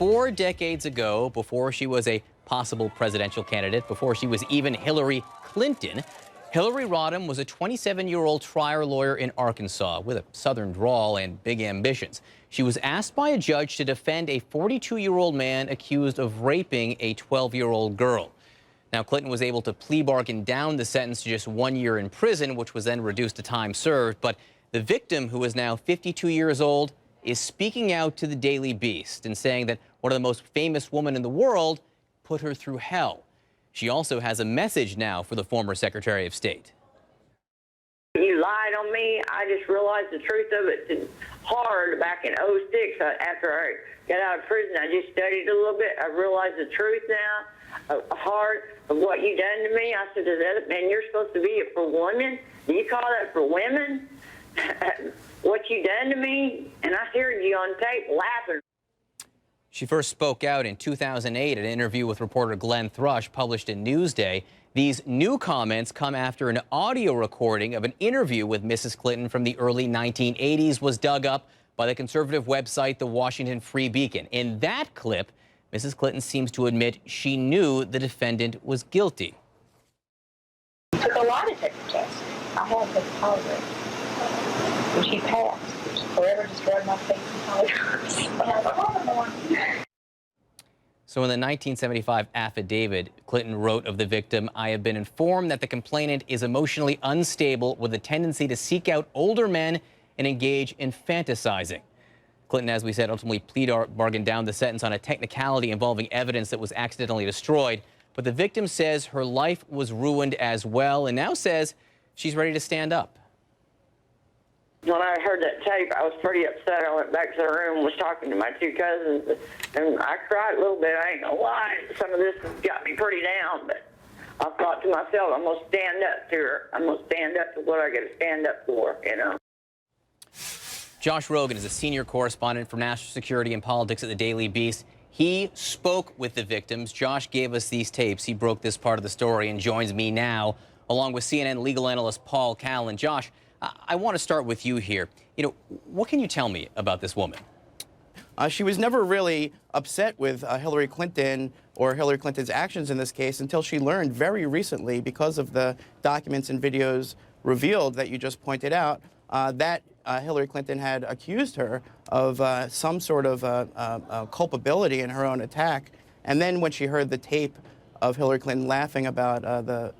4 decades ago, before she was a possible presidential candidate, before she was even Hillary Clinton, Hillary Rodham was a 27-year-old trial lawyer in Arkansas with a Southern drawl and big ambitions. She was asked by a judge to defend a 42-year-old man accused of raping a 12-year-old girl. Now, Clinton was able to plea bargain down the sentence to just 1 year in prison, which was then reduced to time served. But the victim, who is now 52 years old, is speaking out to the Daily Beast and saying that one of the most famous women in the world put her through hell. She also has a message now for the former Secretary of State. You lied on me. I just realized the truth of it. It's hard back in '06 after I got out of prison. I just studied a little bit. I realized the truth now, hard of what you done to me. I said to the other man, you're supposed to be it for women? Do you call that for women? What you done to me? And I heard you on tape laughing. She first spoke out in 2008 at an interview with reporter Glenn Thrush published in Newsday. These new comments come after an audio recording of an interview with Mrs. Clinton from the early 1980s was dug up by the conservative website The Washington Free Beacon. In that clip, Mrs. Clinton seems to admit she knew the defendant was guilty. It took a lot of different tests. I had the polygraph. And she passed. She forever destroyed my faith in polygraphs. So in the 1975 affidavit, Clinton wrote of the victim, "I have been informed that the complainant is emotionally unstable with a tendency to seek out older men and engage in fantasizing." Clinton, as we said, ultimately plea bargained down the sentence on a technicality involving evidence that was accidentally destroyed. But the victim says her life was ruined as well and now says she's ready to stand up. When I heard that tape, I was pretty upset. I went back to the room and was talking to my two cousins, and I cried a little bit. I ain't gonna lie. Some of this has got me pretty down, but I thought to myself, I'm gonna stand up to her. I'm gonna stand up to what I gotta stand up for, you know. Josh Rogan is a senior correspondent for national security and politics at the Daily Beast. He spoke with the victims. Josh gave us these tapes. He broke this part of the story and joins me now, along with CNN legal analyst Paul Callan. Josh, I want to start with you here. You know, what can you tell me about this woman? She was never really upset with Hillary Clinton or Hillary Clinton's actions in this case until she learned very recently, because of the documents and videos revealed that you just pointed out, that Hillary Clinton had accused her of some sort of culpability in her own attack. And then when she heard the tape of Hillary Clinton laughing about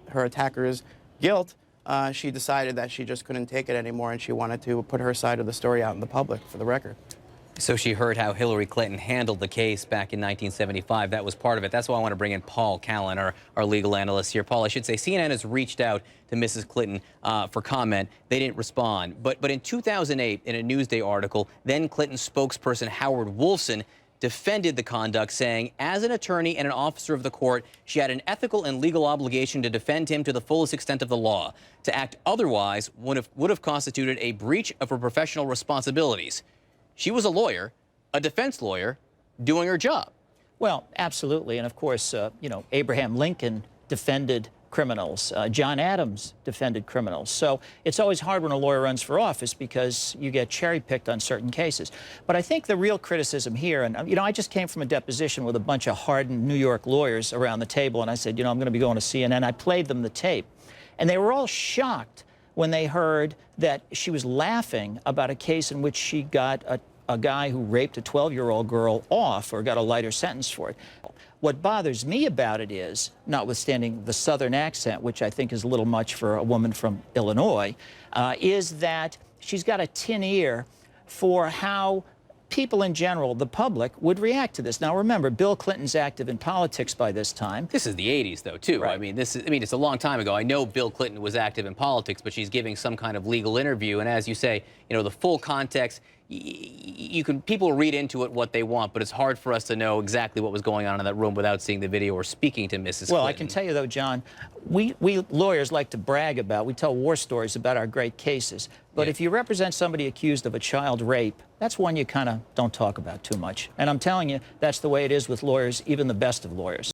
her attacker's guilt, she decided that she just couldn't take it anymore, and she wanted to put her side of the story out in the public for the record. So she heard how Hillary Clinton handled the case back in 1975. That was part of it. That's why I want to bring in Paul Callan, our legal analyst here. Paul, I should say CNN has reached out to Mrs. Clinton for comment. They didn't respond. But in 2008, in a Newsday article, then Clinton spokesperson Howard Wolfson defended the conduct, saying, as an attorney and an officer of the court, she had an ethical and legal obligation to defend him to the fullest extent of the law. To act otherwise would have constituted a breach of her professional responsibilities. She was a lawyer, a defense lawyer, doing her job. Well, absolutely. And of course, you know, Abraham Lincoln defended criminals. John Adams defended criminals. So it's always hard when a lawyer runs for office because you get cherry-picked on certain cases. But I think the real criticism here, and you know, I just came from a deposition with a bunch of hardened New York lawyers around the table, and I said, you know, I'm going to be going to CNN. I played them the tape, and they were all shocked when they heard that she was laughing about a case in which she got a guy who raped a 12-year-old girl off, or got a lighter sentence for it. What bothers me about it is, notwithstanding the Southern accent, which I think is a little much for a woman from Illinois, is that she's got a tin ear for how people in general, the public, would react to this. Now, remember, Bill Clinton's active in politics by this time. This is the 80s, though, too. Right. I mean, it's a long time ago. I know Bill Clinton was active in politics, but she's giving some kind of legal interview. And as you say, you know, the full context, people read into it what they want, but it's hard for us to know exactly what was going on in that room without seeing the video or speaking to Mrs. Clinton. Well, I can tell you, though, John, we lawyers like to brag about, we tell war stories about our great cases. But if you represent somebody accused of a child rape, that's one you kind of don't talk about too much. And I'm telling you, that's the way it is with lawyers, even the best of lawyers.